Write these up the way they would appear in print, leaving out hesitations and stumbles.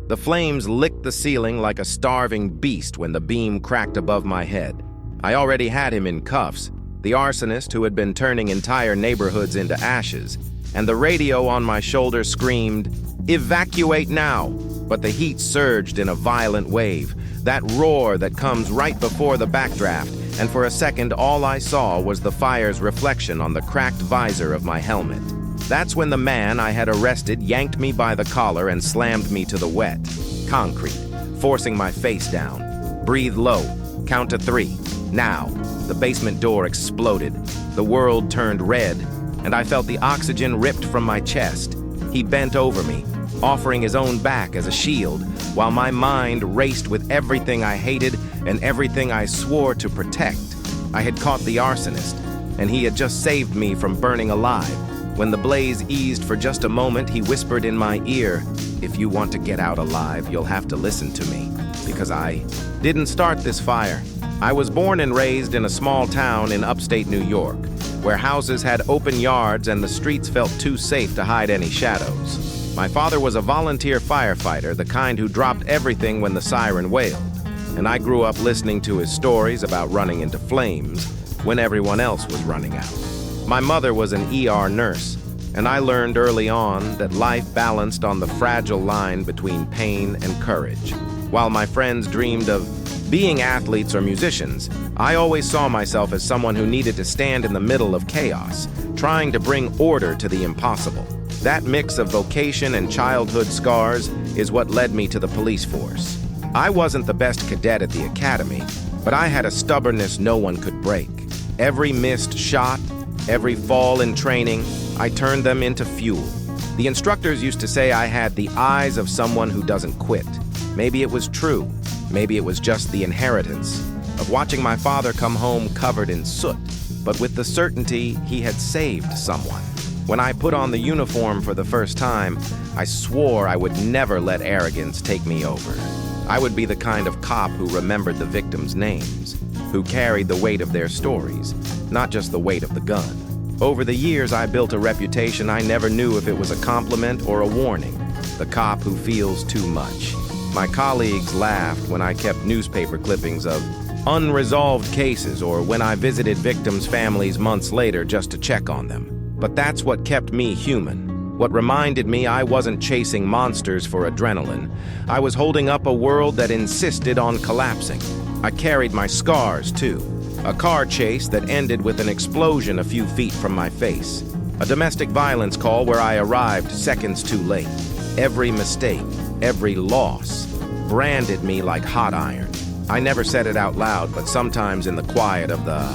The flames licked the ceiling like a starving beast when the beam cracked above my head. I already had him in cuffs, the arsonist who had been turning entire neighborhoods into ashes, and the radio on my shoulder screamed, "Evacuate now!" But the heat surged in a violent wave, that roar that comes right before the backdraft, and for a second all I saw was the fire's reflection on the cracked visor of my helmet. That's when the man I had arrested yanked me by the collar and slammed me to the wet concrete, forcing my face down. "Breathe low. Count to 3. Now." The basement door exploded. The world turned red, and I felt the oxygen ripped from my chest. He bent over me, offering his own back as a shield, while my mind raced with everything I hated and everything I swore to protect. I had caught the arsonist, and he had just saved me from burning alive. When the blaze eased for just a moment, he whispered in my ear, "If you want to get out alive, you'll have to listen to me." Because I didn't start this fire. I was born and raised in a small town in upstate New York, where houses had open yards and the streets felt too safe to hide any shadows. My father was a volunteer firefighter, the kind who dropped everything when the siren wailed, and I grew up listening to his stories about running into flames when everyone else was running out. My mother was an ER nurse, and I learned early on that life balanced on the fragile line between pain and courage. While my friends dreamed of being athletes or musicians, I always saw myself as someone who needed to stand in the middle of chaos, trying to bring order to the impossible. That mix of vocation and childhood scars is what led me to the police force. I wasn't the best cadet at the academy, but I had a stubbornness no one could break. Every missed shot, every fall in training, I turned them into fuel. The instructors used to say I had the eyes of someone who doesn't quit. Maybe it was true. Maybe it was just the inheritance of watching my father come home covered in soot, but with the certainty he had saved someone. When I put on the uniform for the first time, I swore I would never let arrogance take me over. I would be the kind of cop who remembered the victims' names, who carried the weight of their stories, not just the weight of the gun. Over the years, I built a reputation I never knew if it was a compliment or a warning. The cop who feels too much. My colleagues laughed when I kept newspaper clippings of unresolved cases or when I visited victims' families months later just to check on them. But that's what kept me human. What reminded me I wasn't chasing monsters for adrenaline. I was holding up a world that insisted on collapsing. I carried my scars, too. A car chase that ended with an explosion a few feet from my face. A domestic violence call where I arrived seconds too late. Every mistake, every loss, branded me like hot iron. I never said it out loud, but sometimes in the quiet of the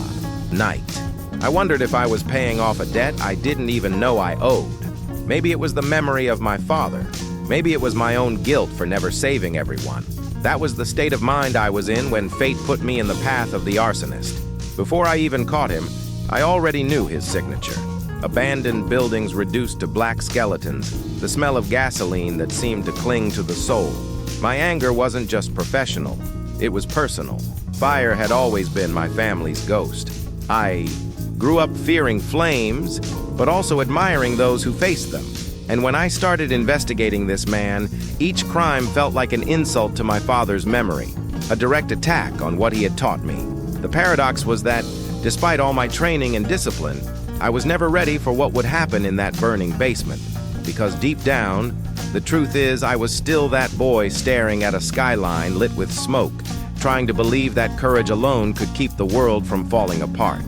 night. I wondered if I was paying off a debt I didn't even know I owed. Maybe it was the memory of my father. Maybe it was my own guilt for never saving everyone. That was the state of mind I was in when fate put me in the path of the arsonist. Before I even caught him, I already knew his signature. Abandoned buildings reduced to black skeletons, the smell of gasoline that seemed to cling to the soul. My anger wasn't just professional, it was personal. Fire had always been my family's ghost. I grew up fearing flames, but also admiring those who faced them. And when I started investigating this man, each crime felt like an insult to my father's memory, a direct attack on what he had taught me. The paradox was that, despite all my training and discipline, I was never ready for what would happen in that burning basement. Because deep down, the truth is I was still that boy staring at a skyline lit with smoke, trying to believe that courage alone could keep the world from falling apart.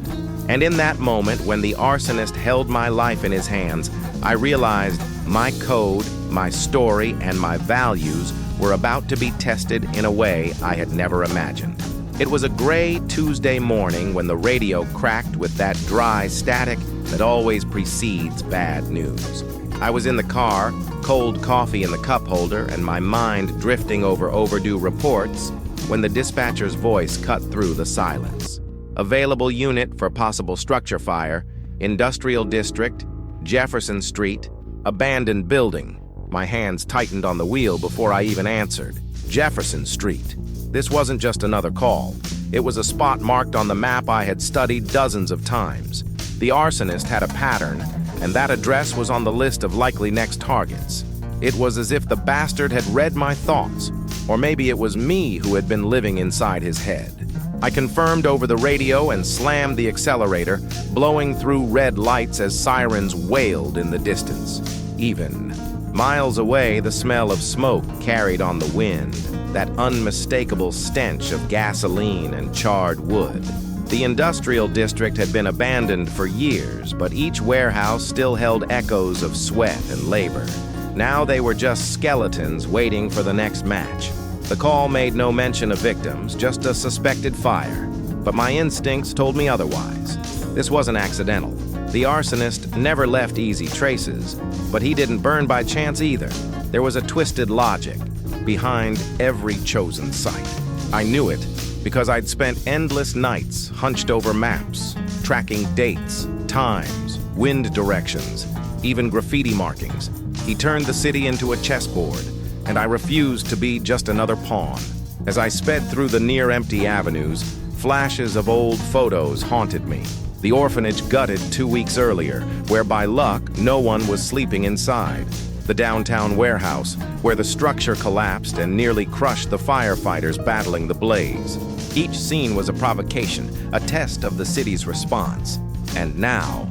And in that moment, when the arsonist held my life in his hands, I realized my code, my story, and my values were about to be tested in a way I had never imagined. It was a gray Tuesday morning when the radio cracked with that dry static that always precedes bad news. I was in the car, cold coffee in the cup holder, and my mind drifting over overdue reports, when the dispatcher's voice cut through the silence. Available unit for possible structure fire, Industrial District, Jefferson Street, abandoned building. My hands tightened on the wheel before I even answered. Jefferson Street. This wasn't just another call. It was a spot marked on the map I had studied dozens of times. The arsonist had a pattern, and that address was on the list of likely next targets. It was as if the bastard had read my thoughts, or maybe it was me who had been living inside his head. I confirmed over the radio and slammed the accelerator, blowing through red lights as sirens wailed in the distance. Even miles away, the smell of smoke carried on the wind, that unmistakable stench of gasoline and charred wood. The industrial district had been abandoned for years, but each warehouse still held echoes of sweat and labor. Now they were just skeletons waiting for the next match. The call made no mention of victims, just a suspected fire. But my instincts told me otherwise. This wasn't accidental. The arsonist never left easy traces, but he didn't burn by chance either. There was a twisted logic behind every chosen site. I knew it because I'd spent endless nights hunched over maps, tracking dates, times, wind directions, even graffiti markings. He turned the city into a chessboard, and I refused to be just another pawn. As I sped through the near-empty avenues, flashes of old photos haunted me. The orphanage gutted 2 weeks earlier, where by luck no one was sleeping inside. The downtown warehouse, where the structure collapsed and nearly crushed the firefighters battling the blaze. Each scene was a provocation, a test of the city's response. And now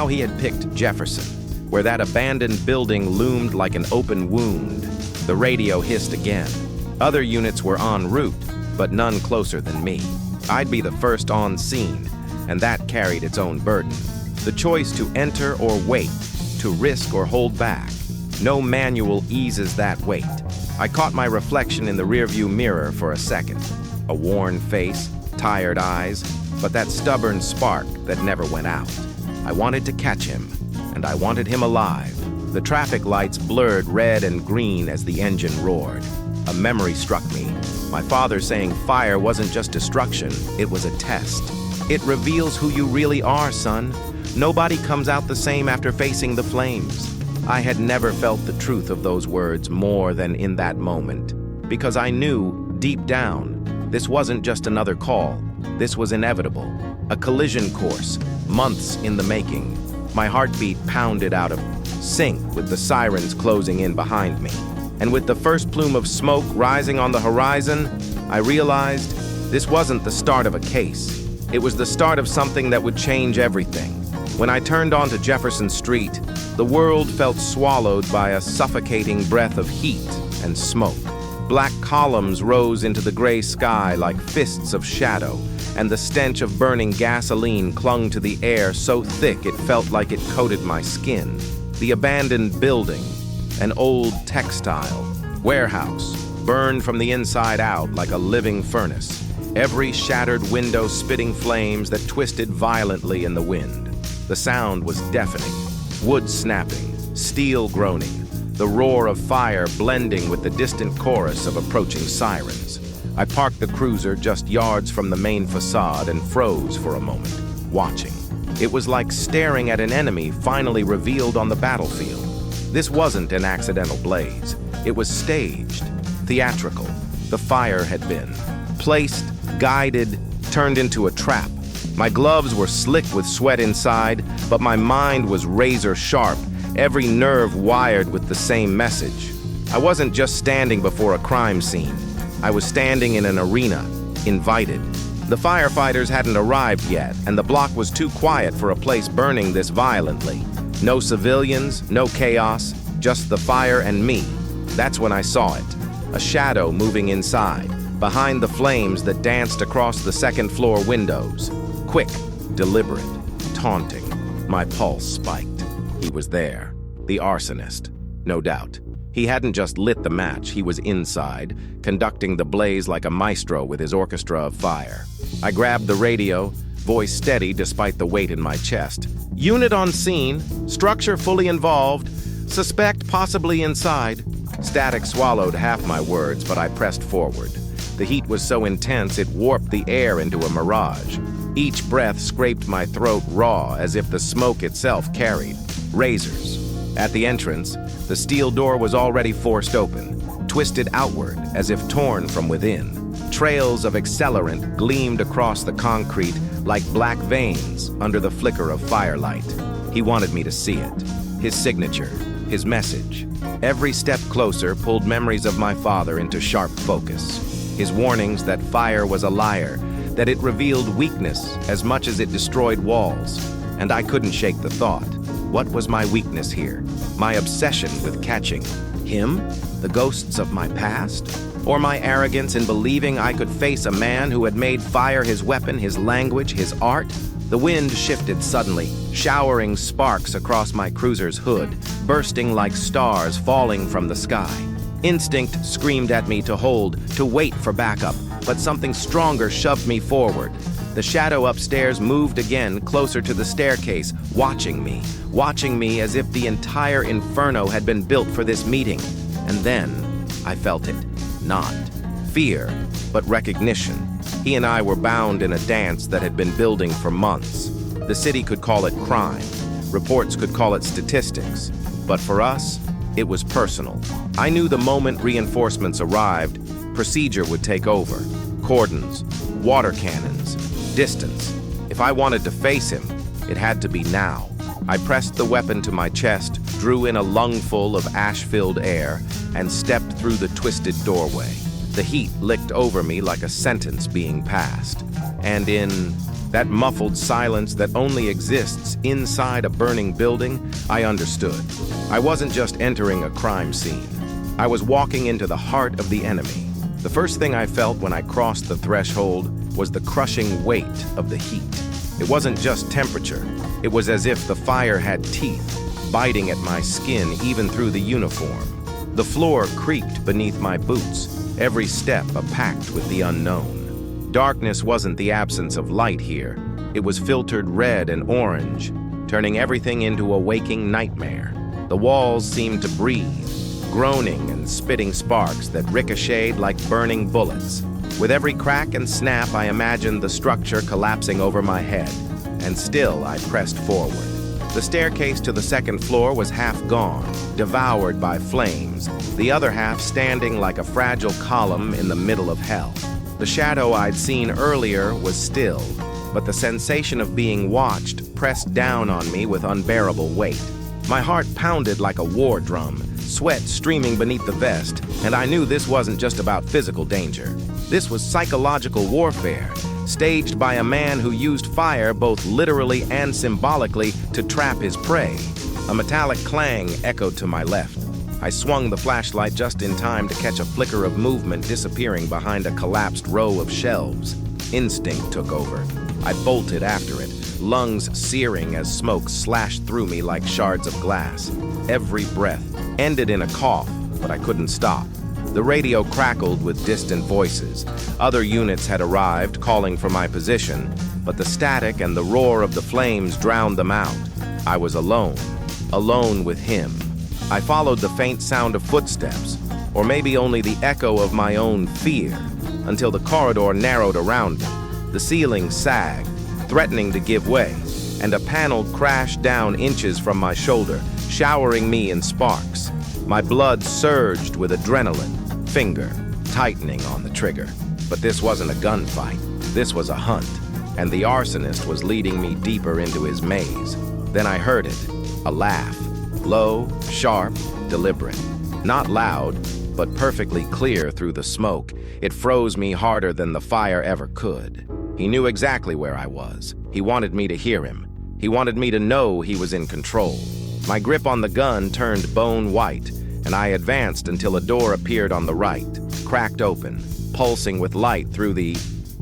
he had picked Jefferson, where that abandoned building loomed like an open wound. The radio hissed again. Other units were en route, but none closer than me. I'd be the first on scene, and that carried its own burden. The choice to enter or wait, to risk or hold back. No manual eases that weight. I caught my reflection in the rearview mirror for a second. A worn face, tired eyes, but that stubborn spark that never went out. I wanted to catch him, and I wanted him alive. The traffic lights blurred red and green as the engine roared. A memory struck me. My father saying fire wasn't just destruction, it was a test. It reveals who you really are, son. Nobody comes out the same after facing the flames. I had never felt the truth of those words more than in that moment, because I knew, deep down, this wasn't just another call. This was inevitable. A collision course, months in the making. My heartbeat pounded out of sync with the sirens closing in behind me. And with the first plume of smoke rising on the horizon, I realized this wasn't the start of a case. It was the start of something that would change everything. When I turned onto Jefferson Street, the world felt swallowed by a suffocating breath of heat and smoke. Black columns rose into the gray sky like fists of shadow, and the stench of burning gasoline clung to the air so thick it felt like it coated my skin. The abandoned building, an old textile warehouse, burned from the inside out like a living furnace, every shattered window spitting flames that twisted violently in the wind. The sound was deafening, wood snapping, steel groaning, the roar of fire blending with the distant chorus of approaching sirens. I parked the cruiser just yards from the main facade and froze for a moment, watching. It was like staring at an enemy finally revealed on the battlefield. This wasn't an accidental blaze. It was staged, theatrical. The fire had been placed, guided, turned into a trap. My gloves were slick with sweat inside, but my mind was razor sharp, every nerve wired with the same message. I wasn't just standing before a crime scene. I was standing in an arena, invited. The firefighters hadn't arrived yet, and the block was too quiet for a place burning this violently. No civilians, no chaos, just the fire and me. That's when I saw it, a shadow moving inside, behind the flames that danced across the second-floor windows. Quick, deliberate, taunting. My pulse spiked. He was there, the arsonist, no doubt. He hadn't just lit the match, he was inside, conducting the blaze like a maestro with his orchestra of fire. I grabbed the radio, voice steady despite the weight in my chest. Unit on scene, structure fully involved, suspect possibly inside. Static swallowed half my words, but I pressed forward. The heat was so intense it warped the air into a mirage. Each breath scraped my throat raw as if the smoke itself carried razors. At the entrance, the steel door was already forced open, twisted outward as if torn from within. Trails of accelerant gleamed across the concrete like black veins under the flicker of firelight. He wanted me to see it. His signature, his message. Every step closer pulled memories of my father into sharp focus. His warnings that fire was a liar, that it revealed weakness as much as it destroyed walls. And I couldn't shake the thought. What was my weakness here? My obsession with catching him? The ghosts of my past? Or my arrogance in believing I could face a man who had made fire his weapon, his language, his art? The wind shifted suddenly, showering sparks across my cruiser's hood, bursting like stars falling from the sky. Instinct screamed at me to hold, to wait for backup, but something stronger shoved me forward. The shadow upstairs moved again, closer to the staircase, watching me as if the entire inferno had been built for this meeting. And then I felt it. Not fear, but recognition. He and I were bound in a dance that had been building for months. The city could call it crime. Reports could call it statistics. But for us, it was personal. I knew the moment reinforcements arrived, procedure would take over. Cordons, water cannons, distance. If I wanted to face him, it had to be now. I pressed the weapon to my chest, drew in a lungful of ash-filled air, and stepped through the twisted doorway. The heat licked over me like a sentence being passed. And in that muffled silence that only exists inside a burning building, I understood. I wasn't just entering a crime scene. I was walking into the heart of the enemy. The first thing I felt when I crossed the threshold was the crushing weight of the heat. It wasn't just temperature. It was as if the fire had teeth, biting at my skin even through the uniform. The floor creaked beneath my boots, every step packed with the unknown. Darkness wasn't the absence of light here. It was filtered red and orange, turning everything into a waking nightmare. The walls seemed to breathe, groaning and spitting sparks that ricocheted like burning bullets. With every crack and snap, I imagined the structure collapsing over my head, and still I pressed forward. The staircase to the second floor was half gone, devoured by flames, the other half standing like a fragile column in the middle of hell. The shadow I'd seen earlier was still, but the sensation of being watched pressed down on me with unbearable weight. My heart pounded like a war drum, sweat streaming beneath the vest, and I knew this wasn't just about physical danger. This was psychological warfare, staged by a man who used fire both literally and symbolically to trap his prey. A metallic clang echoed to my left. I swung the flashlight just in time to catch a flicker of movement disappearing behind a collapsed row of shelves. Instinct took over. I bolted after it, lungs searing as smoke slashed through me like shards of glass. Every breath ended in a cough, but I couldn't stop. The radio crackled with distant voices. Other units had arrived, calling for my position, but the static and the roar of the flames drowned them out. I was alone with him. I followed the faint sound of footsteps, or maybe only the echo of my own fear, until the corridor narrowed around me. The ceiling sagged, threatening to give way, and a panel crashed down inches from my shoulder, showering me in sparks. My blood surged with adrenaline, finger tightening on the trigger. But this wasn't a gunfight. This was a hunt, and the arsonist was leading me deeper into his maze. Then I heard it, a laugh, low, sharp, deliberate. Not loud, but perfectly clear through the smoke. It froze me harder than the fire ever could. He knew exactly where I was. He wanted me to hear him. He wanted me to know he was in control. My grip on the gun turned bone white, and I advanced until a door appeared on the right, cracked open, pulsing with light through the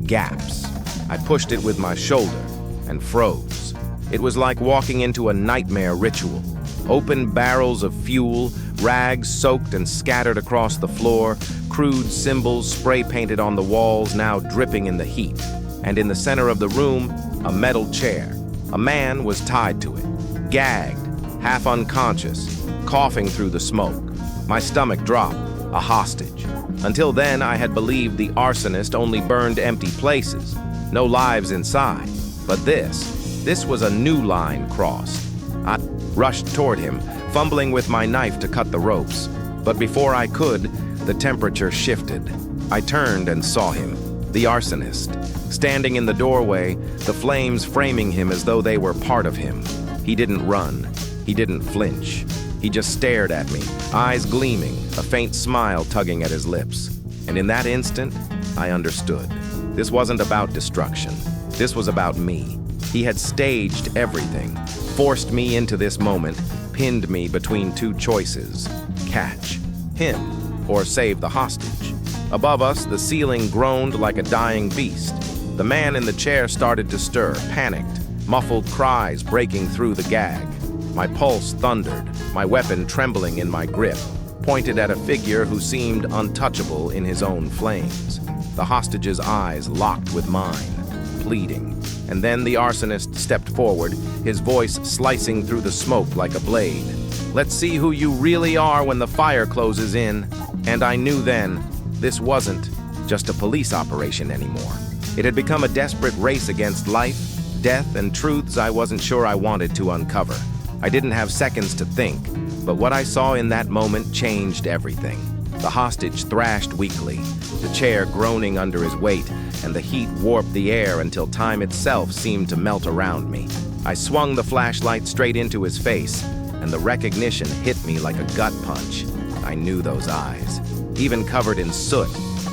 gaps. I pushed it with my shoulder and froze. It was like walking into a nightmare ritual. Open barrels of fuel, rags soaked and scattered across the floor, crude symbols spray-painted on the walls now dripping in the heat. And in the center of the room, a metal chair. A man was tied to it, gagged, half unconscious, coughing through the smoke. My stomach dropped, a hostage. Until then, I had believed the arsonist only burned empty places, no lives inside. But this was a new line crossed. I rushed toward him, fumbling with my knife to cut the ropes. But before I could, the temperature shifted. I turned and saw him, the arsonist, standing in the doorway, the flames framing him as though they were part of him. He didn't run. He didn't flinch. He just stared at me, eyes gleaming, a faint smile tugging at his lips. And in that instant, I understood. This wasn't about destruction. This was about me. He had staged everything, forced me into this moment, pinned me between two choices: catch him or save the hostage. Above us, the ceiling groaned like a dying beast. The man in the chair started to stir, panicked, muffled cries breaking through the gag. My pulse thundered, my weapon trembling in my grip, pointed at a figure who seemed untouchable in his own flames. The hostage's eyes locked with mine, pleading. And then the arsonist stepped forward, his voice slicing through the smoke like a blade. "Let's see who you really are when the fire closes in." And I knew then, this wasn't just a police operation anymore. It had become a desperate race against life, death, and truths I wasn't sure I wanted to uncover. I didn't have seconds to think, but what I saw in that moment changed everything. The hostage thrashed weakly, the chair groaning under his weight, and the heat warped the air until time itself seemed to melt around me. I swung the flashlight straight into his face, and the recognition hit me like a gut punch. I knew those eyes. Even covered in soot,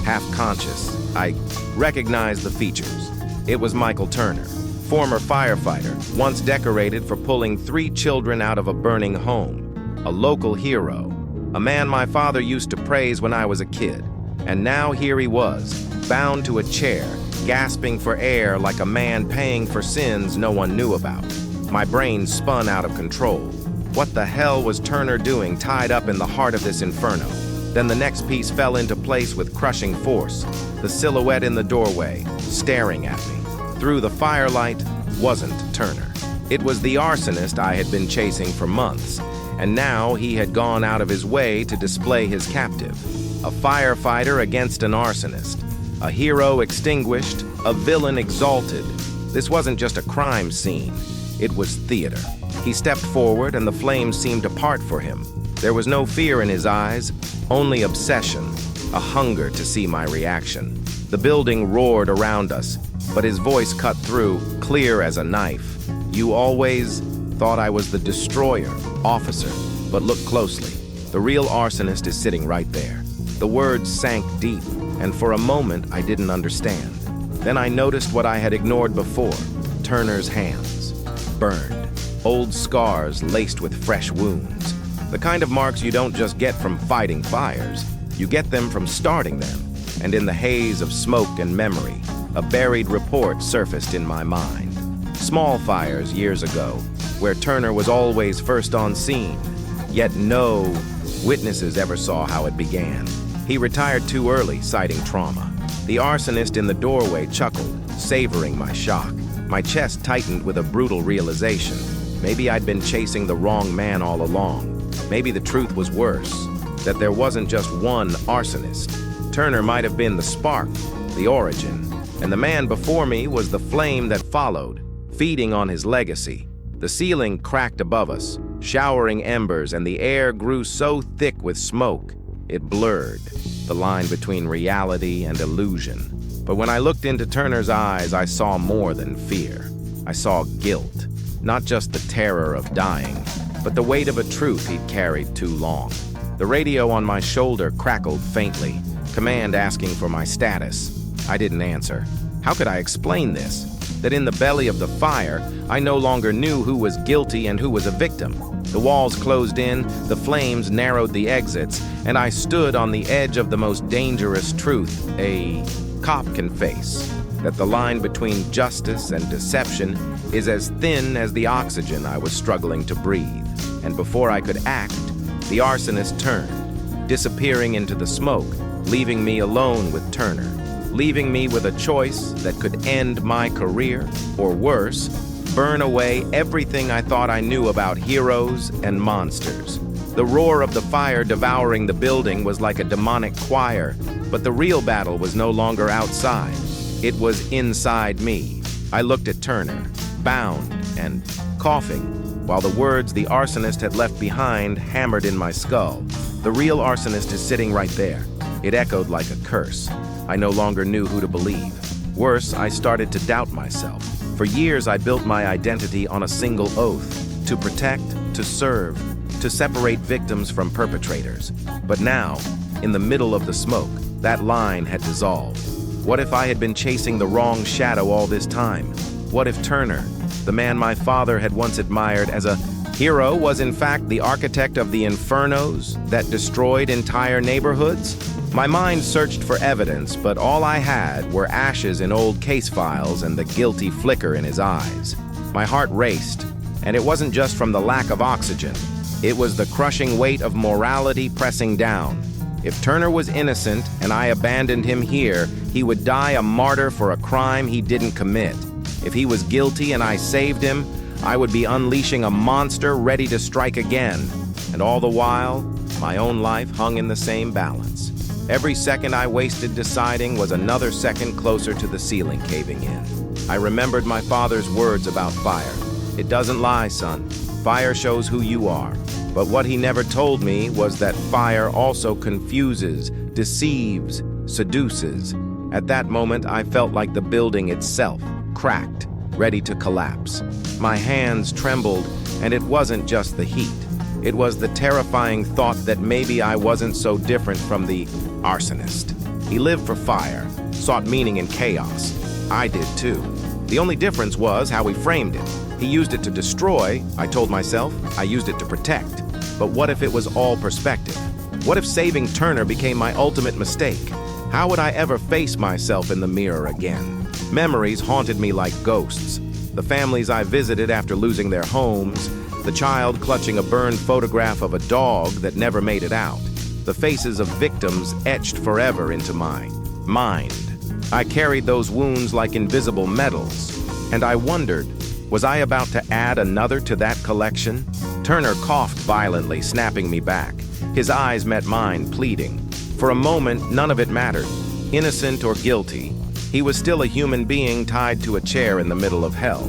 half-conscious, I recognized the features. It was Michael Turner, former firefighter, once decorated for pulling 3 children out of a burning home. A local hero, a man my father used to praise when I was a kid. And now here he was, bound to a chair, gasping for air like a man paying for sins no one knew about. My brain spun out of control. What the hell was Turner doing tied up in the heart of this inferno? Then the next piece fell into place with crushing force. The silhouette in the doorway, staring at me. Through the firelight, wasn't Turner. It was the arsonist I had been chasing for months, and now he had gone out of his way to display his captive. A firefighter against an arsonist. A hero extinguished, a villain exalted. This wasn't just a crime scene. It was theater. He stepped forward and the flames seemed to part for him. There was no fear in his eyes, only obsession, a hunger to see my reaction. The building roared around us, but his voice cut through, clear as a knife. "You always thought I was the destroyer, officer, but look closely. The real arsonist is sitting right there." The words sank deep, and for a moment I didn't understand. Then I noticed what I had ignored before: Turner's hands, burned, old scars laced with fresh wounds. The kind of marks you don't just get from fighting fires, you get them from starting them. And in the haze of smoke and memory, a buried report surfaced in my mind. Small fires years ago, where Turner was always first on scene, yet no witnesses ever saw how it began. He retired too early, citing trauma. The arsonist in the doorway chuckled, savoring my shock. My chest tightened with a brutal realization. Maybe I'd been chasing the wrong man all along. Maybe the truth was worse, that there wasn't just one arsonist. Turner might have been the spark, the origin, and the man before me was the flame that followed, feeding on his legacy. The ceiling cracked above us, showering embers, and the air grew so thick with smoke, it blurred the line between reality and illusion. But when I looked into Turner's eyes, I saw more than fear. I saw guilt, not just the terror of dying, but the weight of a truth he'd carried too long. The radio on my shoulder crackled faintly, command asking for my status. I didn't answer. How could I explain this? That in the belly of the fire, I no longer knew who was guilty and who was a victim. The walls closed in, the flames narrowed the exits, and I stood on the edge of the most dangerous truth a cop can face. That the line between justice and deception is as thin as the oxygen I was struggling to breathe. And before I could act, the arsonist turned, disappearing into the smoke, leaving me alone with Turner, leaving me with a choice that could end my career, or worse, burn away everything I thought I knew about heroes and monsters. The roar of the fire devouring the building was like a demonic choir, but the real battle was no longer outside. It was inside me. I looked at Turner, bound and coughing, while the words the arsonist had left behind hammered in my skull. The real arsonist is sitting right there. It echoed like a curse. I no longer knew who to believe. Worse, I started to doubt myself. For years, I built my identity on a single oath: to protect, to serve, to separate victims from perpetrators. But now, in the middle of the smoke, that line had dissolved. What if I had been chasing the wrong shadow all this time? What if Turner, the man my father had once admired as a hero, was in fact the architect of the infernos that destroyed entire neighborhoods? My mind searched for evidence, but all I had were ashes in old case files and the guilty flicker in his eyes. My heart raced, and it wasn't just from the lack of oxygen. It was the crushing weight of morality pressing down. If Turner was innocent and I abandoned him here, he would die a martyr for a crime he didn't commit. If he was guilty and I saved him, I would be unleashing a monster ready to strike again. And all the while, my own life hung in the same balance. Every second I wasted deciding was another second closer to the ceiling caving in. I remembered my father's words about fire. It doesn't lie, son. Fire shows who you are. But what he never told me was that fire also confuses, deceives, seduces. At that moment, I felt like the building itself, cracked, ready to collapse. My hands trembled, and it wasn't just the heat. It was the terrifying thought that maybe I wasn't so different from the arsonist. He lived for fire, sought meaning in chaos. I did too. The only difference was how he framed it. He used it to destroy, I told myself. I used it to protect. But what if it was all perspective? What if saving Turner became my ultimate mistake? How would I ever face myself in the mirror again? Memories haunted me like ghosts. The families I visited after losing their homes, the child clutching a burned photograph of a dog that never made it out, the faces of victims etched forever into my mind. I carried those wounds like invisible medals, and I wondered, was I about to add another to that collection? Turner coughed violently, snapping me back. His eyes met mine, pleading. For a moment, none of it mattered. Innocent or guilty, he was still a human being tied to a chair in the middle of hell,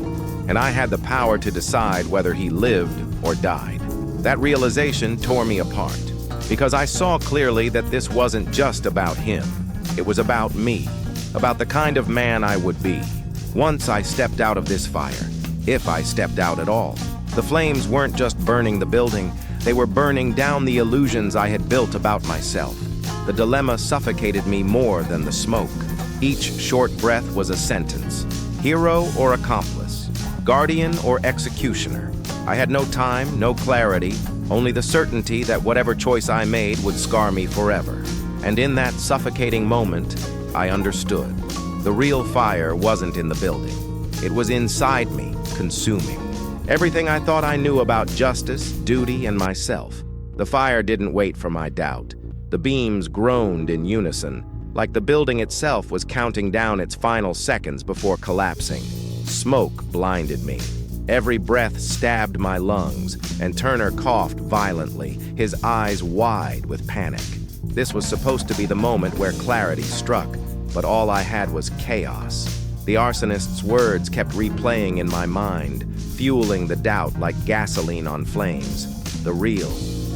and I had the power to decide whether he lived or died. That realization tore me apart, because I saw clearly that this wasn't just about him. It was about me, about the kind of man I would be. Once I stepped out of this fire, if I stepped out at all. The flames weren't just burning the building, they were burning down the illusions I had built about myself. The dilemma suffocated me more than the smoke. Each short breath was a sentence. Hero or accomplice? Guardian or executioner? I had no time, no clarity, only the certainty that whatever choice I made would scar me forever. And in that suffocating moment, I understood. The real fire wasn't in the building. It was inside me, consuming everything I thought I knew about justice, duty, and myself. The fire didn't wait for my doubt. The beams groaned in unison, like the building itself was counting down its final seconds before collapsing. Smoke blinded me. Every breath stabbed my lungs, and Turner coughed violently, his eyes wide with panic. This was supposed to be the moment where clarity struck, but all I had was chaos. The arsonist's words kept replaying in my mind, fueling the doubt like gasoline on flames. The real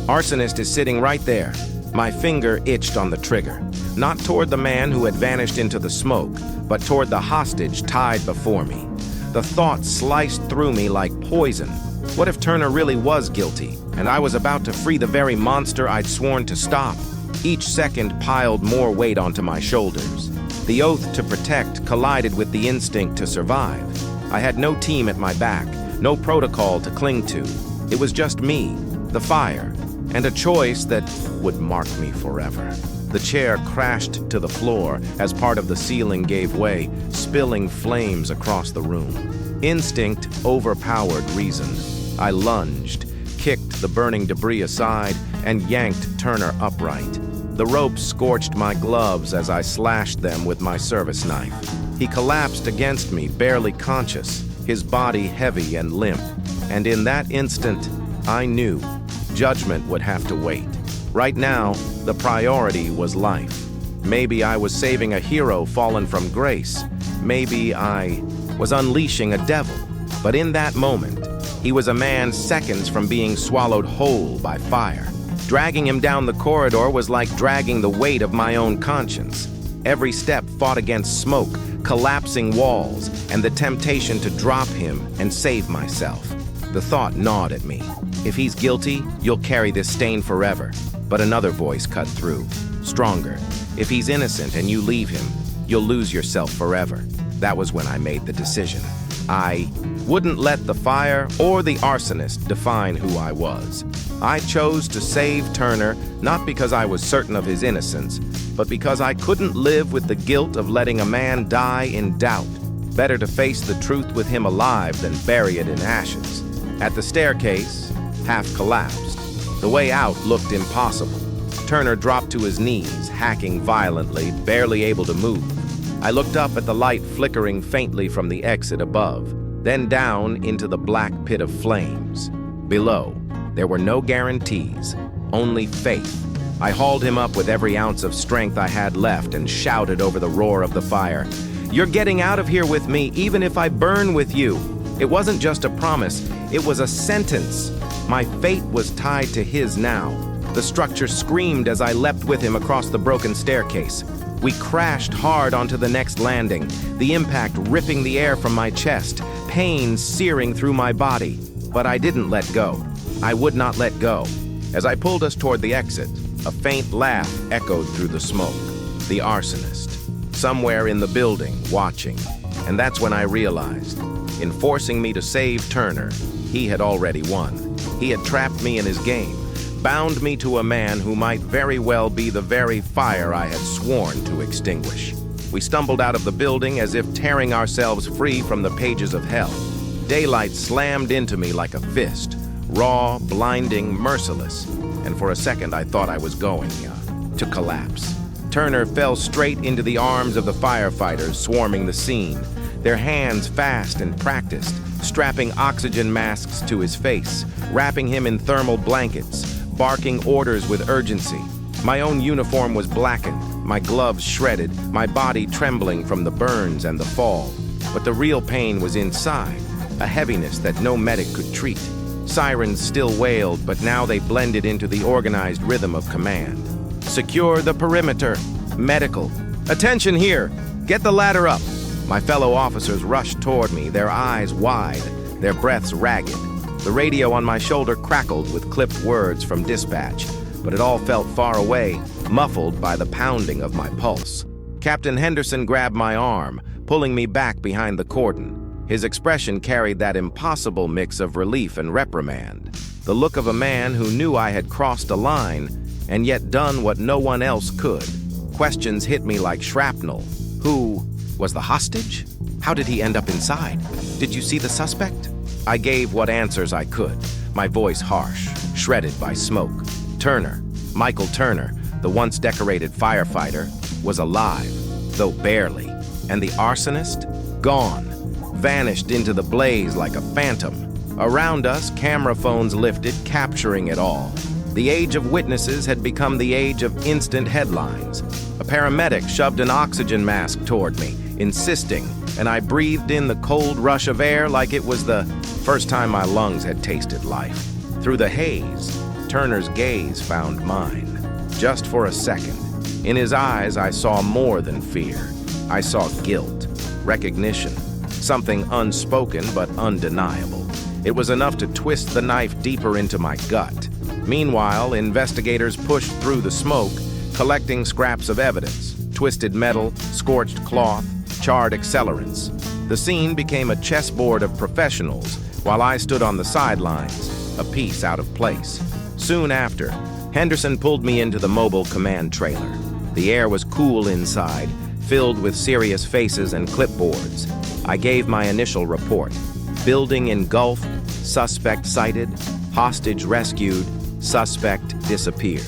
arsonist is sitting right there. My finger itched on the trigger, not toward the man who had vanished into the smoke, but toward the hostage tied before me. The thought sliced through me like poison. What if Turner really was guilty, and I was about to free the very monster I'd sworn to stop? Each second piled more weight onto my shoulders. The oath to protect collided with the instinct to survive. I had no team at my back, no protocol to cling to. It was just me, the fire, and a choice that would mark me forever. The chair crashed to the floor as part of the ceiling gave way, spilling flames across the room. Instinct overpowered reason. I lunged, kicked the burning debris aside, and yanked Turner upright. The rope scorched my gloves as I slashed them with my service knife. He collapsed against me, barely conscious, his body heavy and limp. And in that instant, I knew judgment would have to wait. Right now, the priority was life. Maybe I was saving a hero fallen from grace. Maybe I was unleashing a devil. But in that moment, he was a man seconds from being swallowed whole by fire. Dragging him down the corridor was like dragging the weight of my own conscience. Every step fought against smoke, collapsing walls, and the temptation to drop him and save myself. The thought gnawed at me. If he's guilty, you'll carry this stain forever. But another voice cut through, stronger. If he's innocent and you leave him, you'll lose yourself forever. That was when I made the decision. I wouldn't let the fire or the arsonist define who I was. I chose to save Turner, not because I was certain of his innocence, but because I couldn't live with the guilt of letting a man die in doubt. Better to face the truth with him alive than bury it in ashes. At the staircase, half collapsed. The way out looked impossible. Turner dropped to his knees, hacking violently, barely able to move. I looked up at the light flickering faintly from the exit above, then down into the black pit of flames. Below, there were no guarantees, only faith. I hauled him up with every ounce of strength I had left and shouted over the roar of the fire, "You're getting out of here with me, even if I burn with you." It wasn't just a promise, it was a sentence. My fate was tied to his now. The structure screamed as I leapt with him across the broken staircase. We crashed hard onto the next landing, the impact ripping the air from my chest, pain searing through my body. But I didn't let go. I would not let go. As I pulled us toward the exit, a faint laugh echoed through the smoke. The arsonist, somewhere in the building, watching. And that's when I realized, in forcing me to save Turner, he had already won. He had trapped me in his game, bound me to a man who might very well be the very fire I had sworn to extinguish. We stumbled out of the building as if tearing ourselves free from the pages of hell. Daylight slammed into me like a fist, raw, blinding, merciless, and for a second I thought I was going to collapse. Turner fell straight into the arms of the firefighters swarming the scene, their hands fast and practiced, strapping oxygen masks to his face, wrapping him in thermal blankets, barking orders with urgency. My own uniform was blackened, my gloves shredded, my body trembling from the burns and the fall. But the real pain was inside, a heaviness that no medic could treat. Sirens still wailed, but now they blended into the organized rhythm of command. "Secure the perimeter. Medical. Attention here. Get the ladder up." My fellow officers rushed toward me, their eyes wide, their breaths ragged. The radio on my shoulder crackled with clipped words from dispatch, but it all felt far away, muffled by the pounding of my pulse. Captain Henderson grabbed my arm, pulling me back behind the cordon. His expression carried that impossible mix of relief and reprimand, the look of a man who knew I had crossed a line and yet done what no one else could. Questions hit me like shrapnel. Who was the hostage? How did he end up inside? Did you see the suspect? I gave what answers I could, my voice harsh, shredded by smoke. Turner, Michael Turner, the once decorated firefighter, was alive, though barely. And the arsonist? Gone, vanished into the blaze like a phantom. Around us, camera phones lifted, capturing it all. The age of witnesses had become the age of instant headlines. A paramedic shoved an oxygen mask toward me, insisting, and I breathed in the cold rush of air like it was the first time my lungs had tasted life. Through the haze, Turner's gaze found mine. Just for a second. In his eyes, I saw more than fear. I saw guilt, recognition, something unspoken but undeniable. It was enough to twist the knife deeper into my gut. Meanwhile, investigators pushed through the smoke, collecting scraps of evidence, twisted metal, scorched cloth, charred accelerants. The scene became a chessboard of professionals, while I stood on the sidelines, a piece out of place. Soon after, Henderson pulled me into the mobile command trailer. The air was cool inside, filled with serious faces and clipboards. I gave my initial report. Building engulfed, suspect sighted, hostage rescued, suspect disappeared.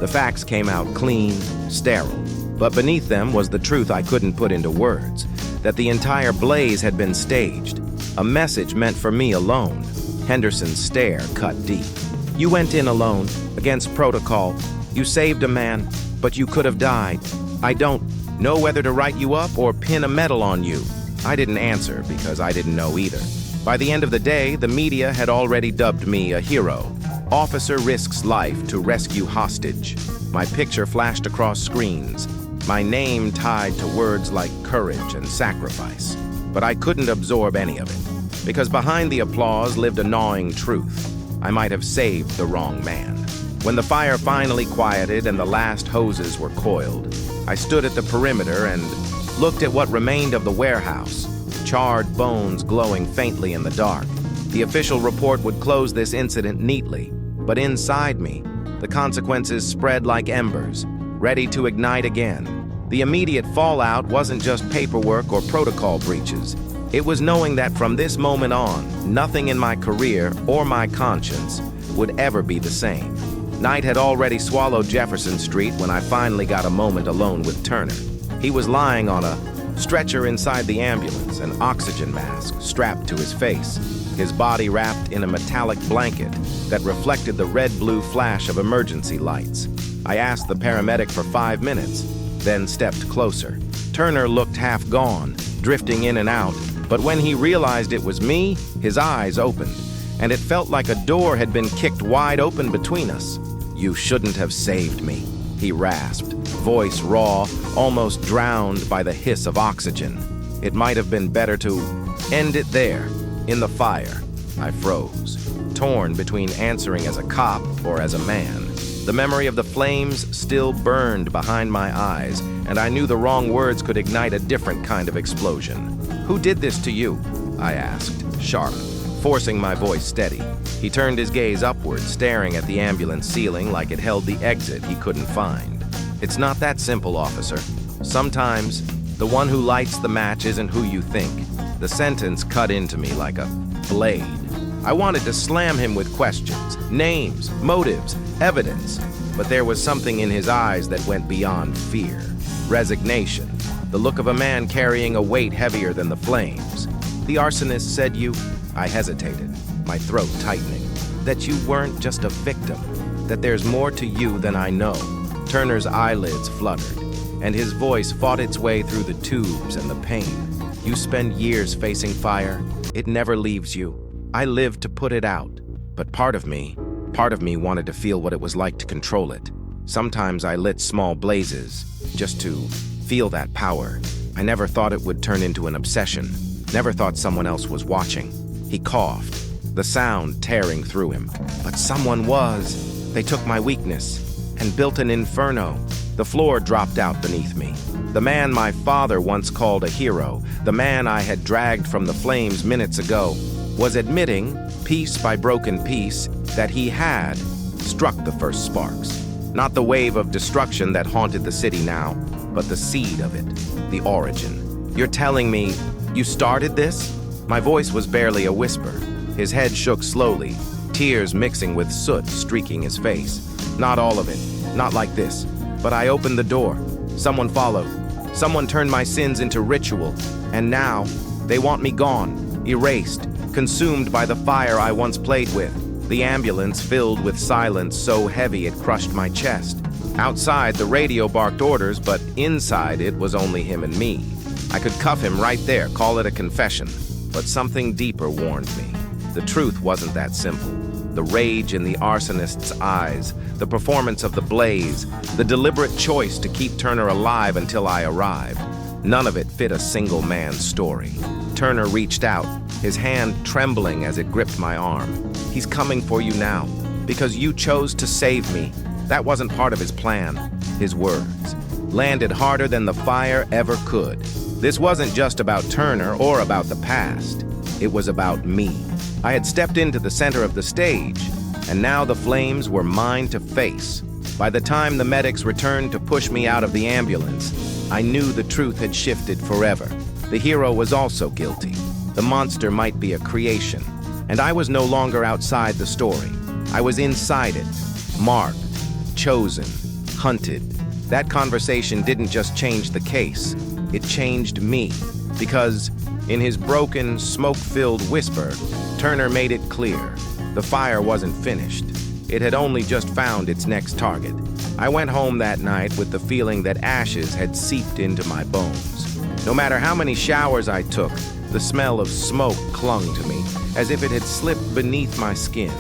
The facts came out clean, sterile, but beneath them was the truth I couldn't put into words, that the entire blaze had been staged, a message meant for me alone. Henderson's stare cut deep. You went in alone, against protocol. You saved a man, but you could have died. I don't know whether to write you up or pin a medal on you. I didn't answer because I didn't know either. By the end of the day, the media had already dubbed me a hero. Officer risks life to rescue hostage. My picture flashed across screens, my name tied to words like courage and sacrifice. But I couldn't absorb any of it, because behind the applause lived a gnawing truth. I might have saved the wrong man. When the fire finally quieted and the last hoses were coiled, I stood at the perimeter and looked at what remained of the warehouse, charred bones glowing faintly in the dark. The official report would close this incident neatly, but inside me, the consequences spread like embers, ready to ignite again. The immediate fallout wasn't just paperwork or protocol breaches. It was knowing that from this moment on, nothing in my career or my conscience would ever be the same. Night had already swallowed Jefferson Street when I finally got a moment alone with Turner. He was lying on a stretcher inside the ambulance, an oxygen mask strapped to his face, his body wrapped in a metallic blanket that reflected the red-blue flash of emergency lights. I asked the paramedic for 5 minutes, then stepped closer. Turner looked half gone, drifting in and out, but when he realized it was me, his eyes opened, and it felt like a door had been kicked wide open between us. "You shouldn't have saved me," he rasped, voice raw, almost drowned by the hiss of oxygen. "It might have been better to end it there, in the fire." I froze, torn between answering as a cop or as a man. The memory of the flames still burned behind my eyes, and I knew the wrong words could ignite a different kind of explosion. "Who did this to you?" I asked, sharp, forcing my voice steady. He turned his gaze upward, staring at the ambulance ceiling like it held the exit he couldn't find. "It's not that simple, officer. Sometimes, the one who lights the match isn't who you think." The sentence cut into me like a blade. I wanted to slam him with questions, names, motives, evidence, but there was something in his eyes that went beyond fear. Resignation, the look of a man carrying a weight heavier than the flames. "The arsonist said you—" I hesitated, my throat tightening. "That you weren't just a victim, that there's more to you than I know." Turner's eyelids fluttered, and his voice fought its way through the tubes and the pain. "You spend years facing fire. It never leaves you. I lived to put it out. But part of me wanted to feel what it was like to control it. Sometimes I lit small blazes, just to feel that power. I never thought it would turn into an obsession. Never thought someone else was watching." He coughed, the sound tearing through him. "But someone was. They took my weakness and built an inferno." The floor dropped out beneath me. The man my father once called a hero, the man I had dragged from the flames minutes ago, was admitting, piece by broken piece, that he had struck the first sparks. Not the wave of destruction that haunted the city now, but the seed of it, the origin. "You're telling me you started this?" My voice was barely a whisper. His head shook slowly, tears mixing with soot streaking his face. "Not all of it, not like this. But I opened the door. Someone followed. Someone turned my sins into ritual. And now, they want me gone, erased, consumed by the fire I once played with." The ambulance filled with silence so heavy it crushed my chest. Outside, the radio barked orders, but inside it was only him and me. I could cuff him right there, call it a confession. But something deeper warned me. The truth wasn't that simple. The rage in the arsonist's eyes, the performance of the blaze, the deliberate choice to keep Turner alive until I arrived. None of it fit a single man's story. Turner reached out, his hand trembling as it gripped my arm. "He's coming for you now, because you chose to save me." That wasn't part of his plan. His words landed harder than the fire ever could. This wasn't just about Turner or about the past. It was about me. I had stepped into the center of the stage, and now the flames were mine to face. By the time the medics returned to push me out of the ambulance, I knew the truth had shifted forever. The hero was also guilty. The monster might be a creation, and I was no longer outside the story. I was inside it, marked, chosen, hunted. That conversation didn't just change the case, it changed me. Because, in his broken, smoke-filled whisper, Turner made it clear. The fire wasn't finished. It had only just found its next target. I went home that night with the feeling that ashes had seeped into my bones. No matter how many showers I took, the smell of smoke clung to me, as if it had slipped beneath my skin.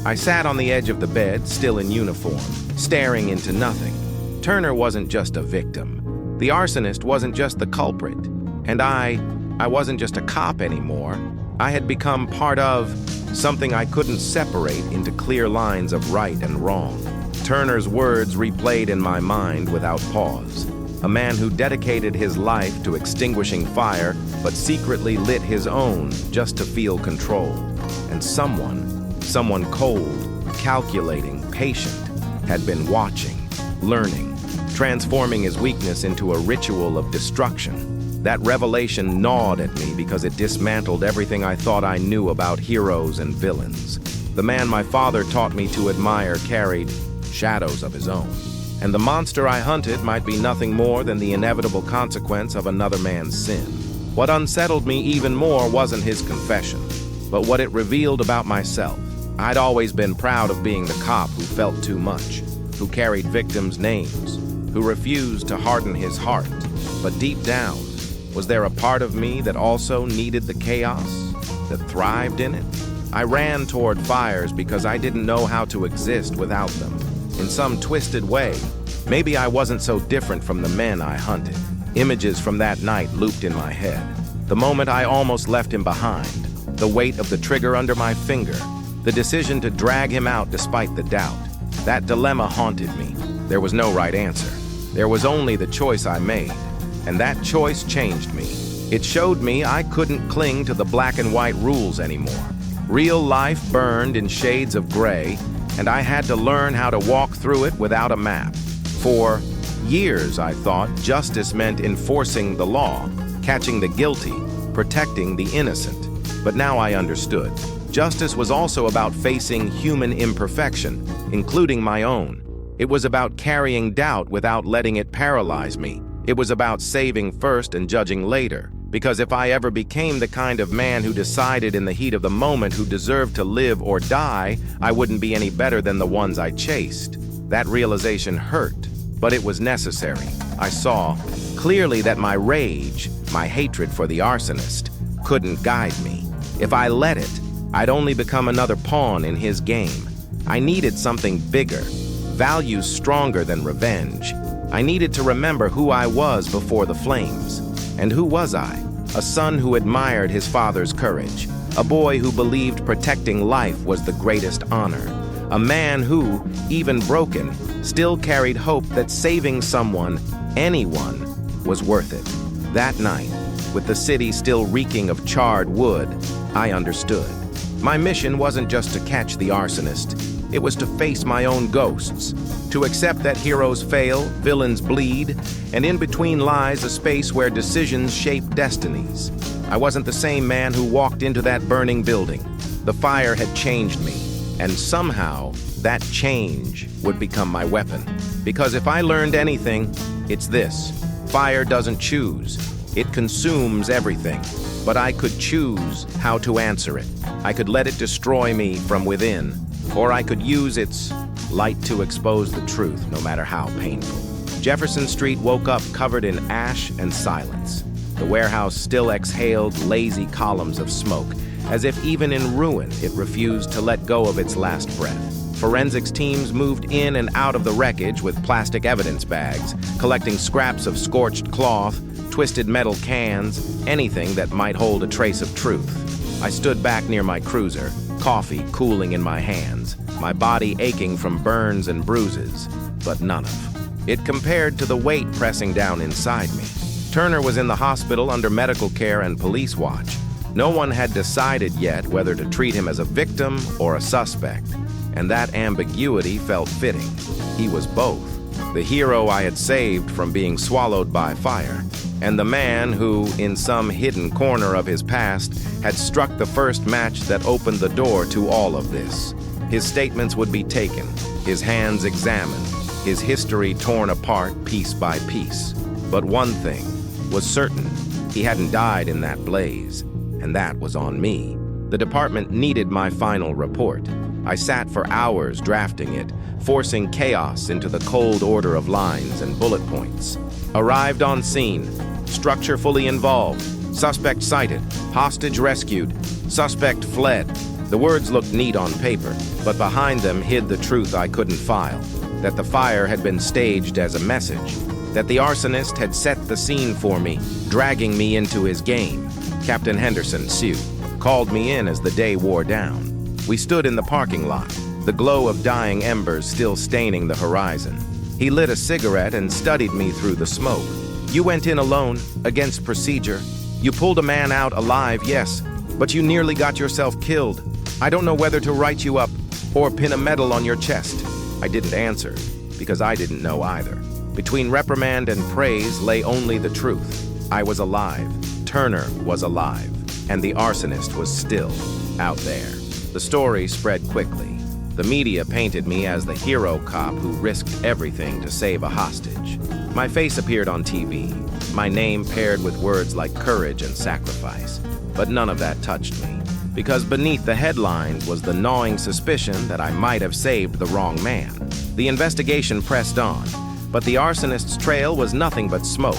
I sat on the edge of the bed, still in uniform, staring into nothing. Turner wasn't just a victim. The arsonist wasn't just the culprit. And I wasn't just a cop anymore. I had become part of something I couldn't separate into clear lines of right and wrong. Turner's words replayed in my mind without pause. A man who dedicated his life to extinguishing fire, but secretly lit his own just to feel control. And someone cold, calculating, patient, had been watching, learning, transforming his weakness into a ritual of destruction. That revelation gnawed at me because it dismantled everything I thought I knew about heroes and villains. The man my father taught me to admire carried shadows of his own. And the monster I hunted might be nothing more than the inevitable consequence of another man's sin. What unsettled me even more wasn't his confession, but what it revealed about myself. I'd always been proud of being the cop who felt too much, who carried victims' names, who refused to harden his heart. But deep down, was there a part of me that also needed the chaos, that thrived in it? I ran toward fires because I didn't know how to exist without them. In some twisted way, maybe I wasn't so different from the men I hunted. Images from that night looped in my head. The moment I almost left him behind, the weight of the trigger under my finger, the decision to drag him out despite the doubt. That dilemma haunted me. There was no right answer. There was only the choice I made, and that choice changed me. It showed me I couldn't cling to the black and white rules anymore. Real life burned in shades of gray, and I had to learn how to walk through it without a map. For years, I thought justice meant enforcing the law, catching the guilty, protecting the innocent. But now I understood. Justice was also about facing human imperfection, including my own. It was about carrying doubt without letting it paralyze me. It was about saving first and judging later. Because if I ever became the kind of man who decided in the heat of the moment who deserved to live or die, I wouldn't be any better than the ones I chased. That realization hurt, but it was necessary. I saw clearly that my rage, my hatred for the arsonist, couldn't guide me. If I let it, I'd only become another pawn in his game. I needed something bigger, values stronger than revenge. I needed to remember who I was before the flames. And who was I? A son who admired his father's courage, a boy who believed protecting life was the greatest honor, a man who, even broken, still carried hope that saving someone, anyone, was worth it. That night, with the city still reeking of charred wood, I understood. My mission wasn't just to catch the arsonist. It was to face my own ghosts, to accept that heroes fail, villains bleed, and in between lies a space where decisions shape destinies. I wasn't the same man who walked into that burning building. The fire had changed me, and somehow that change would become my weapon. Because if I learned anything, it's this: fire doesn't choose. It consumes everything. But I could choose how to answer it. I could let it destroy me from within, or I could use its light to expose the truth, no matter how painful. Jefferson Street woke up covered in ash and silence. The warehouse still exhaled lazy columns of smoke, as if even in ruin it refused to let go of its last breath. Forensics teams moved in and out of the wreckage with plastic evidence bags, collecting scraps of scorched cloth, twisted metal cans, anything that might hold a trace of truth. I stood back near my cruiser, coffee cooling in my hands, my body aching from burns and bruises, but none of it compared to the weight pressing down inside me. Turner was in the hospital under medical care and police watch. No one had decided yet whether to treat him as a victim or a suspect, and that ambiguity felt fitting. He was both, the hero I had saved from being swallowed by fire, and the man who, in some hidden corner of his past, had struck the first match that opened the door to all of this. His statements would be taken, his hands examined, his history torn apart piece by piece. But one thing was certain: he hadn't died in that blaze, and that was on me. The department needed my final report. I sat for hours drafting it, forcing chaos into the cold order of lines and bullet points. Arrived on scene. Structure fully involved. Suspect sighted. Hostage rescued. Suspect fled. The words looked neat on paper, but behind them hid the truth I couldn't file. That the fire had been staged as a message. That the arsonist had set the scene for me, dragging me into his game. Captain Henderson, Sue, called me in as the day wore down. We stood in the parking lot, the glow of dying embers still staining the horizon. He lit a cigarette and studied me through the smoke. "You went in alone, against procedure. You pulled a man out alive, yes, but you nearly got yourself killed. I don't know whether to write you up or pin a medal on your chest." I didn't answer, because I didn't know either. Between reprimand and praise lay only the truth. I was alive, Turner was alive, and the arsonist was still out there. The story spread quickly. The media painted me as the hero cop who risked everything to save a hostage. My face appeared on TV, my name paired with words like courage and sacrifice. But none of that touched me, because beneath the headlines was the gnawing suspicion that I might have saved the wrong man. The investigation pressed on, but the arsonist's trail was nothing but smoke,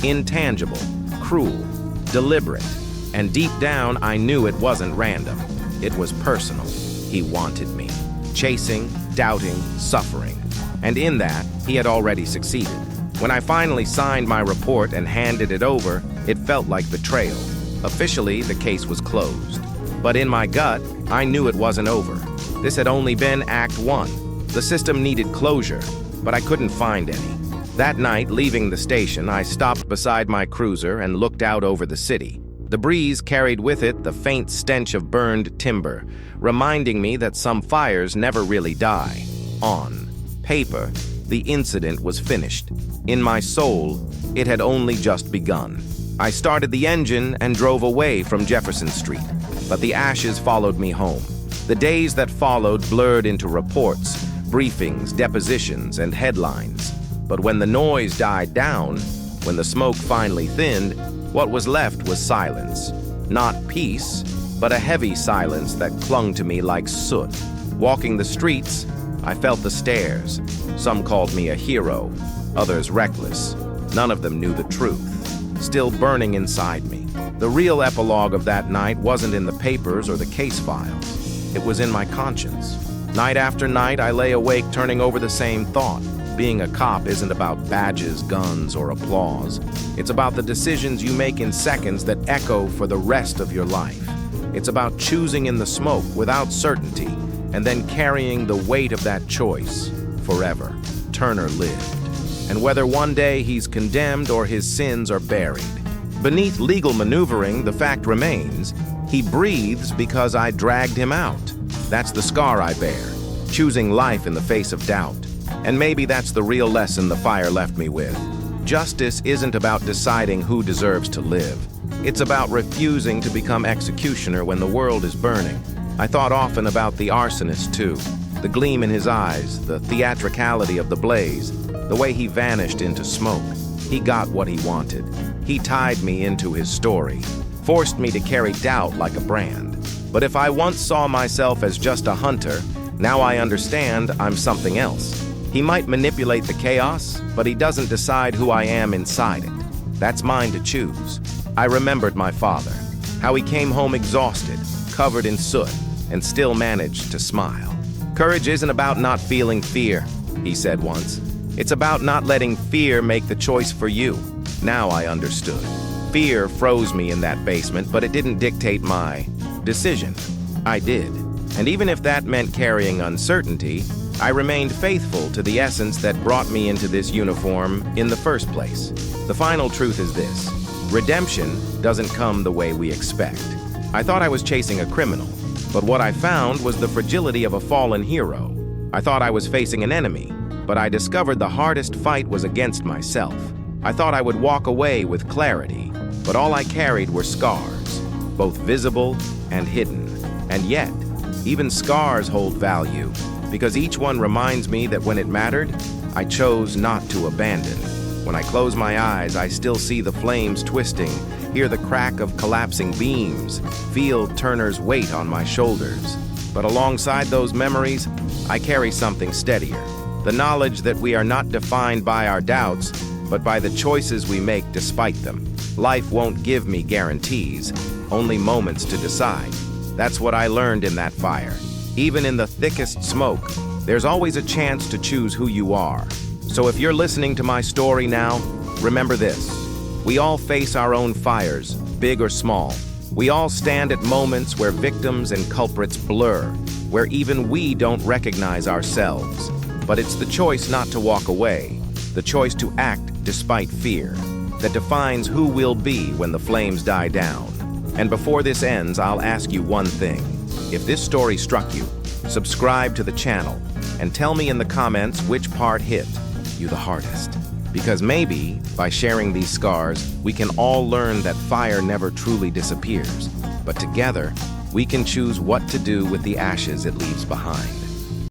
intangible, cruel, deliberate, and deep down I knew it wasn't random. It was personal. He wanted me. Chasing, doubting, suffering. And in that, he had already succeeded. When I finally signed my report and handed it over, it felt like betrayal. Officially, the case was closed. But in my gut, I knew it wasn't over. This had only been Act 1. The system needed closure, but I couldn't find any. That night, leaving the station, I stopped beside my cruiser and looked out over the city. The breeze carried with it the faint stench of burned timber, reminding me that some fires never really die. On paper, the incident was finished. In my soul, it had only just begun. I started the engine and drove away from Jefferson Street, but the ashes followed me home. The days that followed blurred into reports, briefings, depositions, and headlines. But when the noise died down, when the smoke finally thinned, what was left was silence. Not peace, but a heavy silence that clung to me like soot. Walking the streets, I felt the stares. Some called me a hero, others reckless. None of them knew the truth. Still burning inside me. The real epilogue of that night wasn't in the papers or the case files. It was in my conscience. Night after night, I lay awake turning over the same thought. Being a cop isn't about badges, guns, or applause. It's about the decisions you make in seconds that echo for the rest of your life. It's about choosing in the smoke without certainty and then carrying the weight of that choice forever. Turner lived. And whether one day he's condemned or his sins are buried, beneath legal maneuvering, the fact remains, he breathes because I dragged him out. That's the scar I bear, choosing life in the face of doubt. And maybe that's the real lesson the fire left me with. Justice isn't about deciding who deserves to live. It's about refusing to become executioner when the world is burning. I thought often about the arsonist, too. The gleam in his eyes, the theatricality of the blaze, the way he vanished into smoke. He got what he wanted. He tied me into his story, forced me to carry doubt like a brand. But if I once saw myself as just a hunter, now I understand I'm something else. He might manipulate the chaos, but he doesn't decide who I am inside it. That's mine to choose. I remembered my father, how he came home exhausted, covered in soot, and still managed to smile. "Courage isn't about not feeling fear," he said once. "It's about not letting fear make the choice for you." Now I understood. Fear froze me in that basement, but it didn't dictate my decision. I did. And even if that meant carrying uncertainty, I remained faithful to the essence that brought me into this uniform in the first place. The final truth is this: redemption doesn't come the way we expect. I thought I was chasing a criminal, but what I found was the fragility of a fallen hero. I thought I was facing an enemy, but I discovered the hardest fight was against myself. I thought I would walk away with clarity, but all I carried were scars, both visible and hidden. And yet, even scars hold value, because each one reminds me that when it mattered, I chose not to abandon. When I close my eyes, I still see the flames twisting, hear the crack of collapsing beams, feel Turner's weight on my shoulders. But alongside those memories, I carry something steadier. The knowledge that we are not defined by our doubts, but by the choices we make despite them. Life won't give me guarantees, only moments to decide. That's what I learned in that fire. Even in the thickest smoke, there's always a chance to choose who you are. So if you're listening to my story now, remember this: we all face our own fires, big or small. We all stand at moments where victims and culprits blur, where even we don't recognize ourselves. But it's the choice not to walk away, the choice to act despite fear, that defines who we'll be when the flames die down. And before this ends, I'll ask you one thing. If this story struck you, subscribe to the channel and tell me in the comments which part hit you the hardest. Because maybe, by sharing these scars, we can all learn that fire never truly disappears, but together, we can choose what to do with the ashes it leaves behind.